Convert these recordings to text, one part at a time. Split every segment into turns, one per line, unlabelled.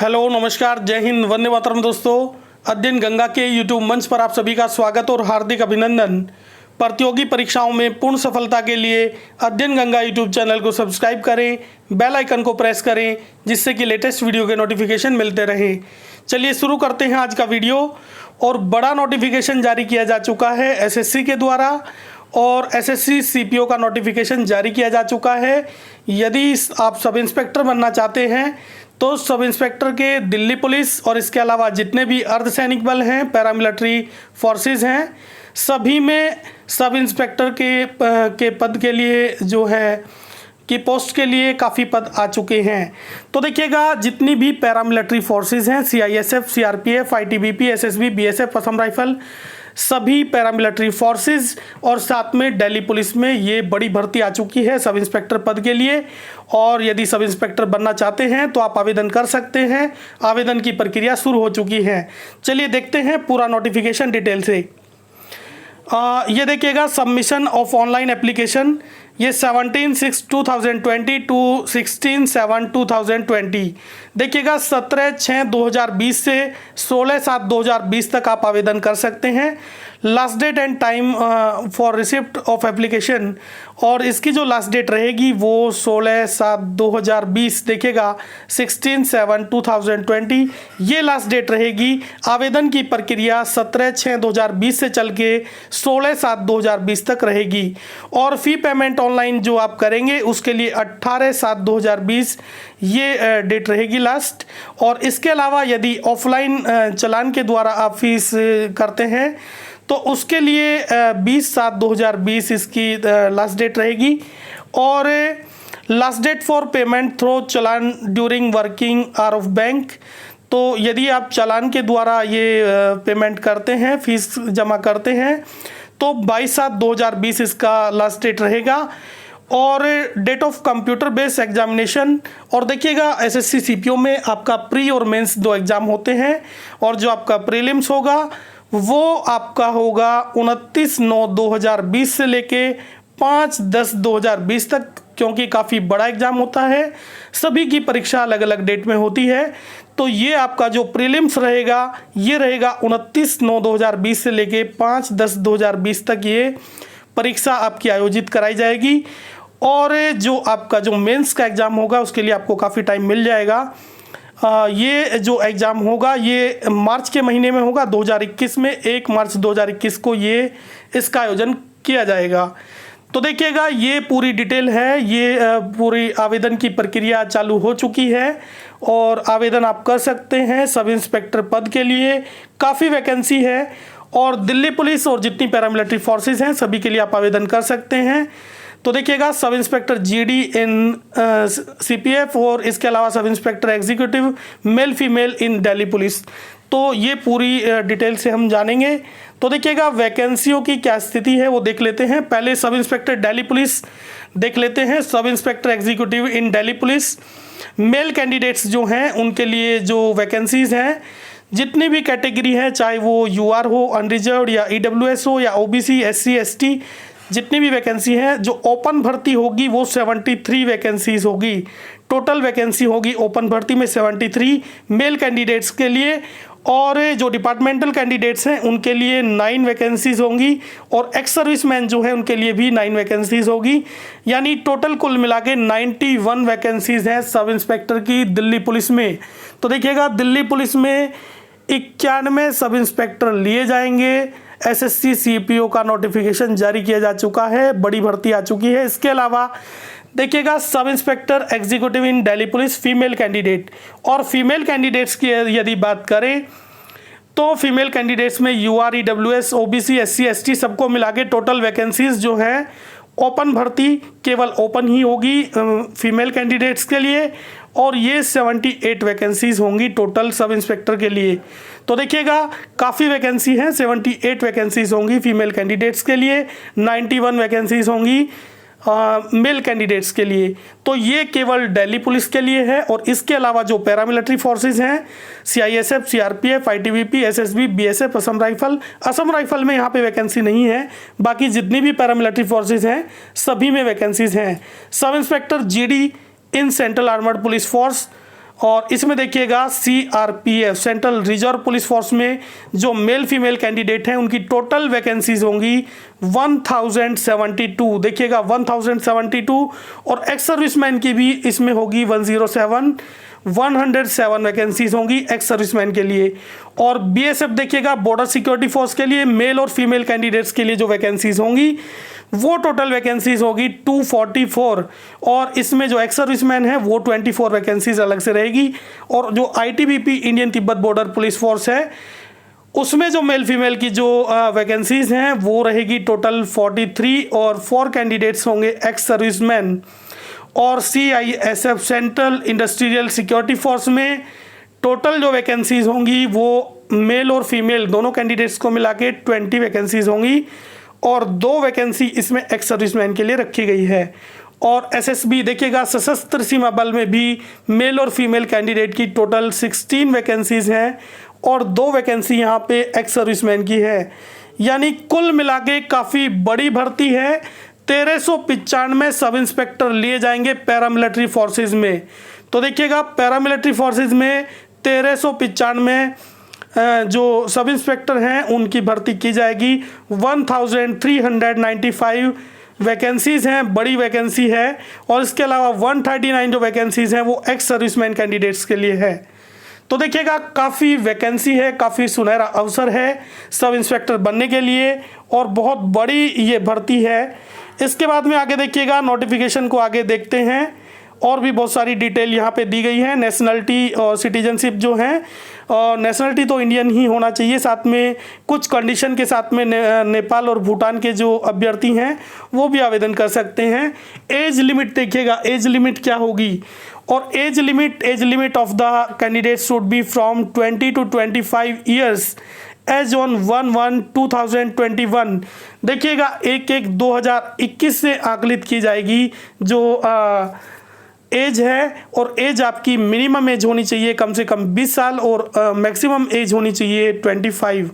Hello नमस्कार, जय हिंद, वंदे मातरम। दोस्तों, अध्ययन गंगा के यूट्यूब मंच पर आप सभी का स्वागत और हार्दिक अभिनंदन। प्रतियोगी परीक्षाओं में पूर्ण सफलता के लिए अध्ययन गंगा यूट्यूब चैनल को सब्सक्राइब करें, बेल आइकन को प्रेस करें, जिससे कि लेटेस्ट वीडियो के नोटिफिकेशन मिलते रहे। चलिए शुरू करते हैं आज का वीडियो। और बड़ा नोटिफिकेशन जारी किया जा चुका है एसएससी के द्वारा, और एसएससी सीपीओ का नोटिफिकेशन जारी किया जा चुका है। यदि आप सब इंस्पेक्टर बनना चाहते हैं तो सब इंस्पेक्टर के दिल्ली पुलिस और इसके अलावा जितने भी अर्धसैनिक बल हैं, पैरामिलिट्री फोर्सेस हैं, सभी में सब इंस्पेक्टर के पद के लिए जो है कि पोस्ट के लिए काफ़ी पद आ चुके हैं। तो देखिएगा, जितनी भी पैरामिलिट्री फोर्सेस हैं, CISF, CRPF, ITBP, SSB, BSF, Assam rifle, सभी पैरामिलिट्री फोर्सेस और साथ में दिल्ली पुलिस में ये बड़ी भर्ती आ चुकी है सब इंस्पेक्टर पद के लिए। और यदि सब इंस्पेक्टर बनना चाहते हैं तो आप आवेदन कर सकते हैं। आवेदन की प्रक्रिया शुरू हो चुकी है। चलिए देखते हैं पूरा नोटिफिकेशन डिटेल से। ये देखिएगा, सबमिशन ऑफ ऑनलाइन एप्लीकेशन, ये 17/6/2020 टू 16/7/2020। देखिएगा, 17/6/2020 से 16/7/2020 तक आप आवेदन कर सकते हैं। Last date and time for receipt of application, और इसकी जो लास्ट डेट रहेगी वो 16/7/2020। देखिएगा, 16/7/2020 ये लास्ट डेट रहेगी। आवेदन की प्रक्रिया 17/6/2020 से चल के 16/7/2020 तक रहेगी। और फ़ी पेमेंट ऑनलाइन जो आप करेंगे उसके लिए 18/7/2020 ये डेट रहेगी लास्ट। और इसके अलावा यदि ऑफलाइन चालान के द्वारा आप फीस करते हैं तो उसके लिए 20/7/2020 इसकी लास्ट डेट रहेगी। और last date for payment through challan during working hour of bank, तो यदि आप चालान के द्वारा ये पेमेंट करते हैं, फीस जमा करते हैं, तो 22/7/2020 इसका लास्ट डेट रहेगा। और date of computer based examination, और देखिएगा एसएससी सीपीओ में आपका प्री और मेंस दो एग्ज़ाम होते हैं, और जो आपका प्रीलिम्स होगा वो आपका होगा 29/9/2020 से लेके 5/10/2020 तक, क्योंकि काफ़ी बड़ा एग्ज़ाम होता है। सभी की परीक्षा अलग अलग डेट में होती है। तो ये आपका जो प्रीलिम्स रहेगा ये रहेगा 29/9/2020 से लेके 5/10/2020 तक ये परीक्षा आपकी आयोजित कराई जाएगी। और जो आपका जो मेंस का एग्ज़ाम होगा उसके लिए आपको काफ़ी टाइम मिल जाएगा। ये जो एग्ज़ाम होगा ये मार्च के महीने में होगा, 2021 में 1 मार्च 2021 को ये इसका आयोजन किया जाएगा। तो देखिएगा, ये पूरी डिटेल है। ये पूरी आवेदन की प्रक्रिया चालू हो चुकी है और आवेदन आप कर सकते हैं सब इंस्पेक्टर पद के लिए। काफ़ी वैकेंसी है और दिल्ली पुलिस और जितनी पैरामिलिट्री फोर्सेस हैं सभी के लिए आप आवेदन कर सकते हैं। तो देखिएगा, सब इंस्पेक्टर जीडी इन सीपीएफ और इसके अलावा सब इंस्पेक्टर एग्जीक्यूटिव मेल फीमेल इन दिल्ली पुलिस, तो ये पूरी डिटेल से हम जानेंगे। तो देखिएगा, वैकेंसियों की क्या स्थिति है वो देख लेते हैं। पहले सब इंस्पेक्टर दिल्ली पुलिस देख लेते हैं। सब inspector executive in Delhi police male candidates जो हैं उनके लिए जो वैकेंसीज़ हैं, जितनी भी कैटेगरी है, चाहे वो यूआर हो, अनरिजर्व्ड या ईडब्ल्यूएस हो या ओबीसी, एससी, एसटी, जितनी भी वैकेंसी है, जो ओपन भर्ती होगी वो 73 वैकेंसीज होगी। टोटल वैकेंसी होगी ओपन भर्ती में 73 मेल कैंडिडेट्स के लिए। और जो डिपार्टमेंटल कैंडिडेट्स हैं उनके लिए 9 वैकेंसीज होंगी, और एक्स सर्विसमैन जो है उनके लिए भी 9 वैकेंसीज होगी। यानी टोटल कुल मिला के 91 वैकेंसीज हैं सब इंस्पेक्टर की दिल्ली पुलिस में। तो देखिएगा, दिल्ली पुलिस में 91 सब इंस्पेक्टर लिए जाएंगे। एसएससी सीपीओ का नोटिफिकेशन जारी किया जा चुका है, बड़ी भर्ती आ चुकी है। इसके अलावा देखिएगा, sub inspector executive in Delhi police female candidate, और फीमेल कैंडिडेट्स की यदि बात करें तो फीमेल कैंडिडेट्स में UR, EWS, OBC, SC, ST सबको मिला के टोटल वैकेंसीज जो है ओपन भर्ती केवल ओपन ही होगी फीमेल कैंडिडेट्स के लिए, और ये 78 वैकेंसीज होंगी टोटल सब इंस्पेक्टर के लिए। तो देखिएगा, काफ़ी वैकेंसी हैं। 78 वैकेंसीज होंगी फीमेल कैंडिडेट्स के लिए, 91 वैकेंसीज होंगी मेल कैंडिडेट्स के लिए। तो ये केवल दिल्ली पुलिस के लिए है। और इसके अलावा जो पैरामिलिट्री फोर्सेस हैं, CISF, CRPF, ITBP, SSB, BSF, Assam rifle में यहाँ पे वैकेंसी नहीं है। बाकी जितनी भी पैरामिलिट्री फोर्सेस हैं सभी में वैकेंसीज हैं। Sub inspector GD in central armoured police force, और इसमें देखिएगा CRPF central reserve police force में जो मेल फीमेल कैंडिडेट हैं उनकी टोटल वैकेंसीज होंगी 1072। देखिएगा 1072। और एक्स सर्विसमैन की भी इसमें होगी 107 वैकेंसीज होंगी एक्स सर्विसमैन के लिए। और BSF देखिएगा बॉर्डर सिक्योरिटी फोर्स के लिए मेल और फीमेल कैंडिडेट्स के लिए जो वैकेंसीज होंगी वो टोटल वैकेंसीज होगी 244। और इसमें जो एक्स सर्विसमैन है वो 24 वैकेंसीज अलग से रहेगी। और जो ITBP Indian Tibet border police force है उसमें जो मेल फीमेल की जो वैकेंसीज हैं वो रहेगी टोटल 43 और 4 कैंडिडेट्स होंगे एक्स सर्विसमैन। और CISF central industrial security force में टोटल जो वैकेंसीज होंगी वो मेल और फीमेल दोनों कैंडिडेट्स को मिला के 20 वैकेंसीज होंगी और 2 वैकेंसी इसमें एक्स सर्विसमैन के लिए रखी गई है। और SSB देखिएगा सशस्त्र सीमा बल में भी मेल और फीमेल कैंडिडेट की टोटल 16 वैकेंसीज हैं और 2 वैकेंसी यहाँ पे एक्स सर्विसमैन की है। यानी कुल मिला के काफ़ी बड़ी भर्ती है। 1395 सब इंस्पेक्टर लिए जाएंगे पैरामिलिट्री फोर्सेज में। तो देखिएगा पैरामिलिट्री फोर्सेज में 1395 जो सब इंस्पेक्टर हैं उनकी भर्ती की जाएगी। 1395 वैकेंसीज हैं, बड़ी वैकेंसी है। और इसके अलावा 139 जो वैकेंसीज हैं वो एक्स सर्विसमैन कैंडिडेट्स के लिए है। तो देखिएगा काफ़ी वैकेंसी है, काफ़ी सुनहरा अवसर है सब इंस्पेक्टर बनने के लिए और बहुत बड़ी ये भर्ती है। इसके बाद में आगे देखिएगा नोटिफिकेशन को आगे देखते हैं और भी बहुत सारी डिटेल यहाँ पे दी गई है। नेशनलिटी और सिटीजनशिप जो है, नेशनलिटी तो इंडियन ही होना चाहिए, साथ में कुछ कंडीशन के साथ में नेपाल और भूटान के जो अभ्यर्थी हैं वो भी आवेदन कर सकते हैं। एज लिमिट देखिएगा, एज लिमिट क्या होगी। और age limit of the candidate should be from 20 to 25 years age on 1/1/2021। देखिएगा 1/1/2021 से आकलित की जाएगी जो एज है। और एज आपकी मिनिमम एज होनी चाहिए कम से कम 20 साल और मैक्सिमम एज होनी चाहिए 25।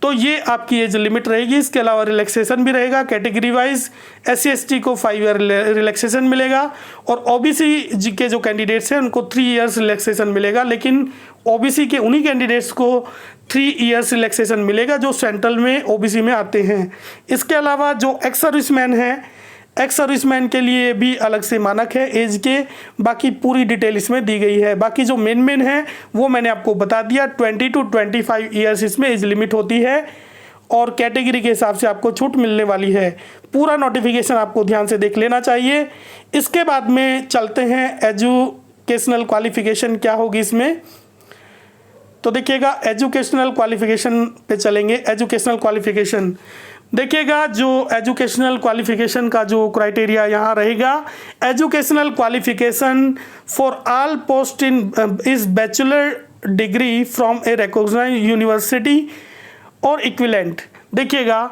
तो ये आपकी एज लिमिट रहेगी। इसके अलावा रिलैक्सेशन भी रहेगा कैटेगरी वाइज। SC/ST को 5 ईयर रिलैक्सेशन मिलेगा और OBC के जो कैंडिडेट्स हैं उनको 3 ईयर्स रिलैक्सेशन मिलेगा। लेकिन OBC के उन्हीं कैंडिडेट्स को 3 ईयर्स रिलैक्सेशन मिलेगा जो सेंट्रल में OBC में आते हैं। इसके अलावा जो एक्स सर्विसमैन है, एक्स सर्विसमैन के लिए भी अलग से मानक है एज के। बाकी पूरी डिटेल इसमें दी गई है। बाकी जो मेन है वो मैंने आपको बता दिया। 20 to 25 ईयर्स इसमें एज लिमिट होती है और कैटेगरी के हिसाब से आपको छूट मिलने वाली है। पूरा नोटिफिकेशन आपको ध्यान से देख लेना चाहिए। इसके बाद में चलते हैं एजुकेशनल क्वालिफिकेशन क्या होगी इसमें। तो देखिएगा एजुकेशनल क्वालिफिकेशन पे चलेंगे। एजुकेशनल क्वालिफिकेशन देखिएगा, जो एजुकेशनल क्वालिफिकेशन का जो क्राइटेरिया यहाँ रहेगा, educational qualification for all post in is bachelor degree from a recognised university और इक्विवेलेंट। देखिएगा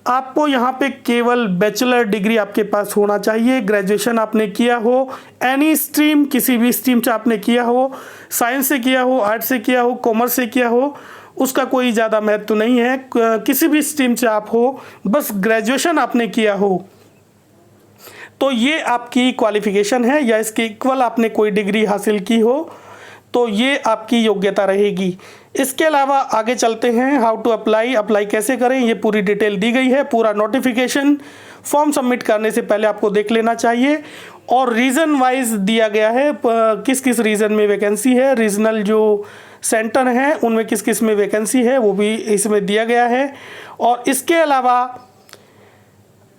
आपको यहाँ पे केवल बैचलर डिग्री आपके पास होना चाहिए। ग्रेजुएशन आपने किया हो एनी स्ट्रीम, किसी भी स्ट्रीम से आपने किया हो, साइंस से किया हो, आर्ट्स से किया हो, कॉमर्स से किया हो, उसका कोई ज़्यादा महत्व नहीं है। किसी भी स्ट्रीम से आप हो, बस ग्रेजुएशन आपने किया हो तो ये आपकी क्वालिफिकेशन है, या इसके इक्वल आपने कोई डिग्री हासिल की हो तो ये आपकी योग्यता रहेगी। इसके अलावा आगे चलते हैं, हाउ टू अप्लाई कैसे करें, ये पूरी डिटेल दी गई है। पूरा नोटिफिकेशन फॉर्म सबमिट करने से पहले आपको देख लेना चाहिए। और रीज़न वाइज दिया गया है, किस किस रीज़न में वैकेंसी है, रीजनल जो सेंटर हैं उनमें किस किस में वैकेंसी है वो भी इसमें दिया गया है। और इसके अलावा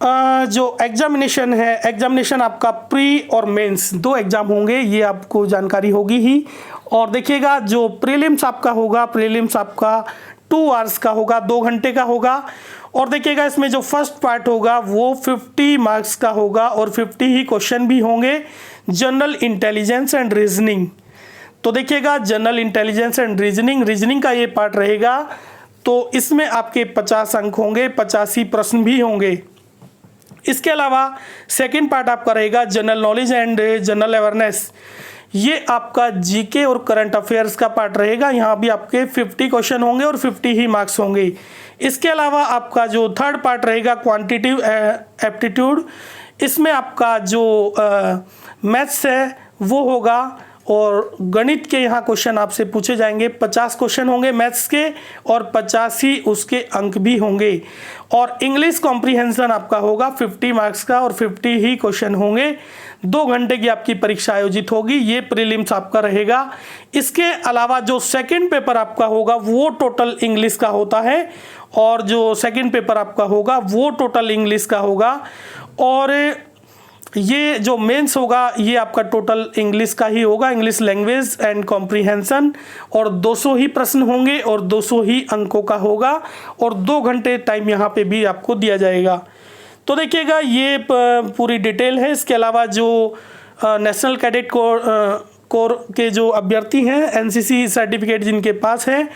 जो एग्जामिनेशन है, एग्जामिनेशन आपका प्री और मेंस 2 एग्ज़ाम होंगे, ये आपको जानकारी होगी ही। और देखिएगा जो प्रीलिम्स आपका होगा, प्रीलिम्स आपका 2 आवर्स का होगा, 2 घंटे का होगा। और देखिएगा इसमें जो फर्स्ट पार्ट होगा वो 50 मार्क्स का होगा और 50 ही क्वेश्चन भी होंगे जनरल इंटेलिजेंस एंड रीजनिंग। तो देखिएगा जनरल इंटेलिजेंस एंड रीजनिंग का ये पार्ट रहेगा तो इसमें आपके 50 अंक होंगे, 85 प्रश्न भी होंगे। इसके अलावा सेकंड पार्ट आपका रहेगा general knowledge and general awareness. ये आपका जीके और करंट अफेयर्स का पार्ट रहेगा। यहाँ भी आपके 50 क्वेश्चन होंगे और 50 ही मार्क्स होंगे। इसके अलावा आपका जो थर्ड पार्ट रहेगा क्वांटिटेटिव एप्टीट्यूड, इसमें आपका जो मैथ्स है वो होगा और गणित के यहाँ क्वेश्चन आपसे पूछे जाएंगे। 50 क्वेश्चन होंगे मैथ्स के और 50 ही उसके अंक भी होंगे। और इंग्लिश कॉम्प्रिहेंशन आपका होगा 50 मार्क्स का और 50 ही क्वेश्चन होंगे। 2 घंटे की आपकी परीक्षा आयोजित होगी। ये प्रीलिम्स आपका रहेगा। इसके अलावा जो सेकंड पेपर आपका होगा वो टोटल इंग्लिश का होता है और जो सेकंड पेपर आपका होगा वो टोटल इंग्लिश का होगा। और ये जो मेंस होगा ये आपका टोटल इंग्लिश का ही होगा, इंग्लिश लैंग्वेज एंड कॉम्प्रिहेंशन। और 200 ही प्रश्न होंगे और 200 ही अंकों का होगा और 2 घंटे टाइम यहाँ पे भी आपको दिया जाएगा। तो देखिएगा ये पूरी डिटेल है। इसके अलावा जो नेशनल कैडेट कोर के जो अभ्यर्थी हैं, एनसीसी सर्टिफिकेट जिनके पास है,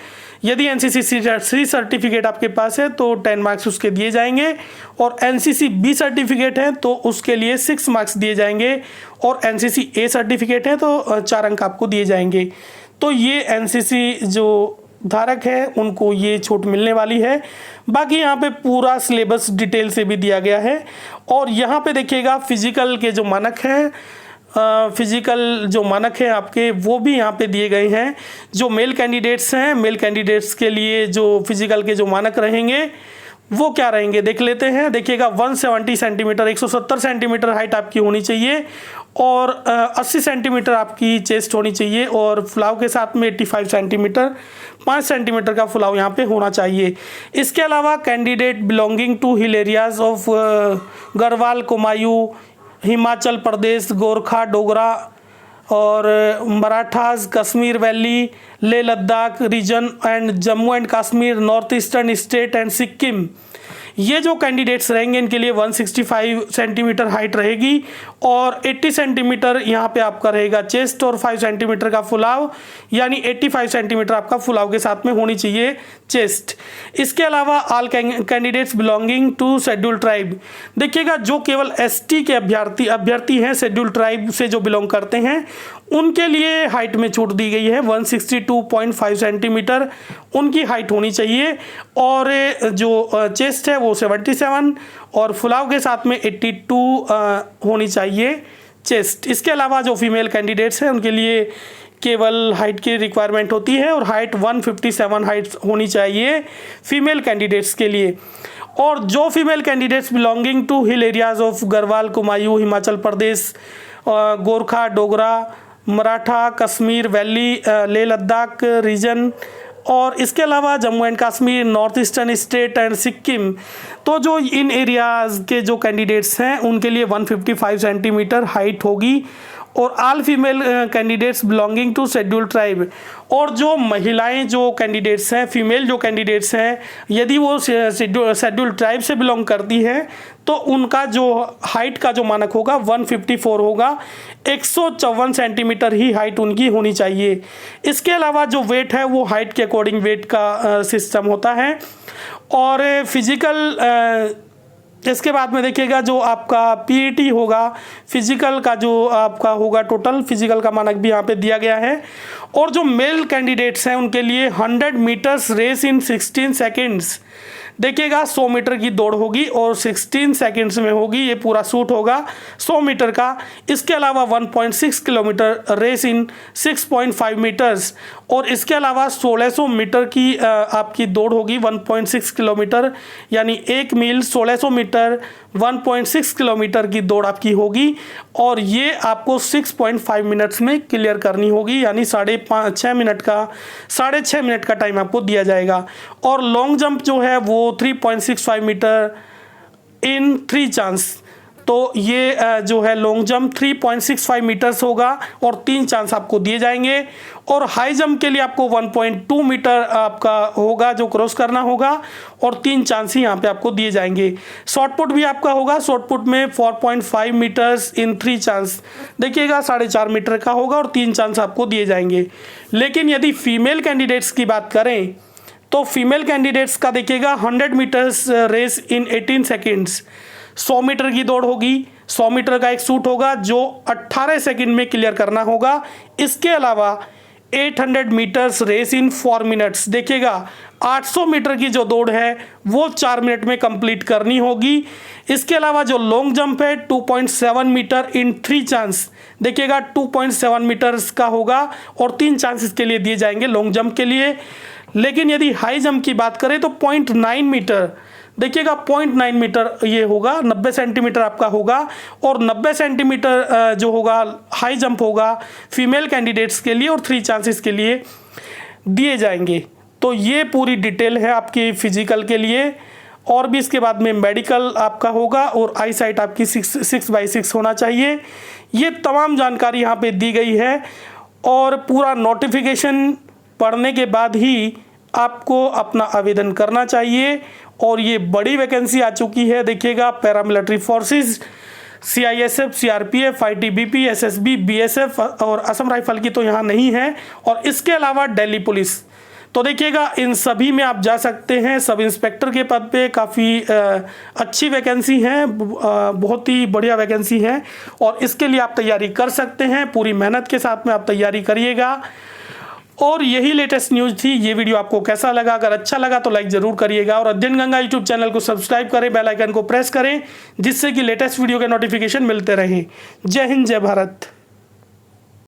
यदि एनसीसी सी सर्टिफिकेट आपके पास है तो 10 मार्क्स उसके दिए जाएंगे और एनसीसी बी सर्टिफिकेट है तो उसके लिए 6 मार्क्स दिए जाएंगे और एनसीसी ए सर्टिफिकेट है तो 4 अंक आपको दिए जाएंगे। तो ये एनसीसी जो धारक है उनको ये छूट मिलने वाली है। बाकी यहाँ पे पूरा सिलेबस डिटेल से भी दिया गया है। और यहाँ पे देखिएगा फिजिकल के जो मानक हैं, फिजिकल जो मानक हैं आपके वो भी यहाँ पे दिए गए हैं। जो मेल कैंडिडेट्स हैं, मेल कैंडिडेट्स के लिए जो फिजिकल के जो मानक रहेंगे वो क्या रहेंगे देख लेते हैं। देखिएगा 170 सेंटीमीटर 170 सेंटीमीटर हाइट आपकी होनी चाहिए और 80 सेंटीमीटर आपकी चेस्ट होनी चाहिए और फुलाव के साथ में 85 सेंटीमीटर 5 सेंटीमीटर का फुलाव यहाँ पे होना चाहिए। इसके अलावा candidate belonging to hill areas of Garhwal, Kumaon, Himachal Pradesh, Gorkha, Dogra और Marathas, Kashmir valley, Leh Ladakh region and Jammu and Kashmir, north eastern state and Sikkim, ये जो कैंडिडेट्स रहेंगे इनके लिए 165 सेंटीमीटर हाइट रहेगी और 80 सेंटीमीटर यहाँ पे आपका रहेगा चेस्ट और 5 सेंटीमीटर का फुलाव, यानी 85 सेंटीमीटर आपका फुलाव के साथ में होनी चाहिए चेस्ट। इसके अलावा all candidates belonging to schedule tribe, देखिएगा जो केवल एसटी के अभ्यर्थी हैं, शेड्यूल ट्राइब से जो बिलोंग करते हैं उनके लिए हाइट में छूट दी गई है। 162.5 सेंटीमीटर उनकी हाइट होनी चाहिए और जो चेस्ट है वो 77 और फुलाव के साथ में 82 होनी चाहिए चेस्ट। इसके अलावा जो फीमेल कैंडिडेट्स हैं उनके लिए केवल हाइट की रिक्वायरमेंट होती है और हाइट 157 हाइट होनी चाहिए फीमेल कैंडिडेट्स के लिए। और जो female candidates belonging to hill areas of Garhwal, Kumaon, Himachal Pradesh, Gorkha, Dogra, Maratha, Kashmir valley, Leh Ladakh region और इसके अलावा Jammu and Kashmir, north eastern state and Sikkim, तो जो इन एरियाज़ के जो कैंडिडेट्स हैं उनके लिए 155 सेंटीमीटर हाइट होगी। और all female candidates belonging to schedule tribe, और जो महिलाएं जो कैंडिडेट्स हैं, फीमेल जो कैंडिडेट्स हैं, यदि वो शेड्यूल ट्राइब से बिलोंग करती हैं तो उनका जो हाइट का जो मानक होगा 154 होगा, 154 सेंटीमीटर ही हाइट उनकी होनी चाहिए। इसके अलावा जो वेट है वो हाइट के अकॉर्डिंग वेट का सिस्टम होता है। और फिजिकल इसके बाद में देखिएगा जो आपका पीईटी होगा, फिजिकल का जो आपका होगा टोटल फिजिकल का मानक भी यहाँ पे दिया गया है। और जो मेल कैंडिडेट्स हैं उनके लिए 100 मीटर्स रेस इन 16 सेकेंड्स, देखिएगा 100 मीटर की दौड़ होगी और 16 सेकेंड्स में होगी, ये पूरा शूट होगा 100 मीटर का। इसके अलावा 1.6 किलोमीटर रेस इन 6.5 मीटर्स और इसके अलावा 1600 मीटर की आपकी दौड़ होगी 1.6 किलोमीटर, यानी 1 मील 1600 मीटर 1.6 किलोमीटर की दौड़ आपकी होगी और ये आपको 6.5 मिनट्स में क्लियर करनी होगी, यानी 6.5 मिनट का टाइम आपको दिया जाएगा। और लॉन्ग जंप जो है वो 3.65 मीटर इन 3 चांस, तो ये जो है लॉन्ग जंप 3.65 मीटर्स होगा और 3 चांस आपको दिए जाएंगे। और हाई जंप के लिए आपको 1.2 मीटर आपका होगा जो क्रॉस करना होगा और 3 चांस ही यहाँ पे आपको दिए जाएंगे। शॉर्टपुट भी आपका होगा, शॉर्टपुट में 4.5 मीटर्स इन 3 चांस, देखिएगा 4.5 मीटर का होगा और 3 चांस आपको दिए जाएंगे। लेकिन यदि फीमेल कैंडिडेट्स की बात करें तो फीमेल कैंडिडेट्स का देखिएगा 100 metres race in 18 seconds, 100 metre की दौड़ होगी, 100 मीटर का एक शूट होगा जो 18 सेकंड में क्लियर करना होगा। इसके अलावा 800 मीटर्स रेस इन 4 मिनट्स, देखिएगा 800 मीटर की जो दौड़ है वो 4 मिनट में कंप्लीट करनी होगी। इसके अलावा जो लॉन्ग जंप है 2.7 मीटर इन 3 चांस, देखिएगा 2.7 मीटर्स का होगा और 3 चांस इसके लिए दिए जाएंगे लॉन्ग जंप के लिए। लेकिन यदि हाई जंप की बात करें तो 0.9 मीटर, देखिएगा 0.9 मीटर ये होगा, 90 सेंटीमीटर आपका होगा और 90 सेंटीमीटर जो होगा हाई जंप होगा फीमेल कैंडिडेट्स के लिए और 3 चांसेस के लिए दिए जाएंगे। तो ये पूरी डिटेल है आपकी फिजिकल के लिए। और भी इसके बाद में मेडिकल आपका होगा और आई साइट आपकी 6/6 होना चाहिए। ये तमाम जानकारी यहाँ पे दी गई है और पूरा नोटिफिकेशन पढ़ने के बाद ही आपको अपना आवेदन करना चाहिए। और ये बड़ी वैकेंसी आ चुकी है, देखिएगा paramilitary forces, CISF, CRPF, ITBP, SSB, BSF और असम राइफल की तो यहाँ नहीं है। और इसके अलावा दिल्ली पुलिस, तो देखिएगा इन सभी में आप जा सकते हैं। सब इंस्पेक्टर के पद पे काफ़ी अच्छी वैकेंसी है, बहुत ही बढ़िया वैकेंसी है और इसके लिए आप तैयारी कर सकते हैं। पूरी मेहनत के साथ में आप तैयारी करिएगा। और यही लेटेस्ट न्यूज़ थी। ये वीडियो आपको कैसा लगा? अगर अच्छा लगा तो लाइक ज़रूर करिएगा और अध्ययन गंगा यूट्यूब चैनल को सब्सक्राइब करें, बेल आइकन को प्रेस करें जिससे कि लेटेस्ट वीडियो के नोटिफिकेशन मिलते रहें। जय हिंद, जय भारत।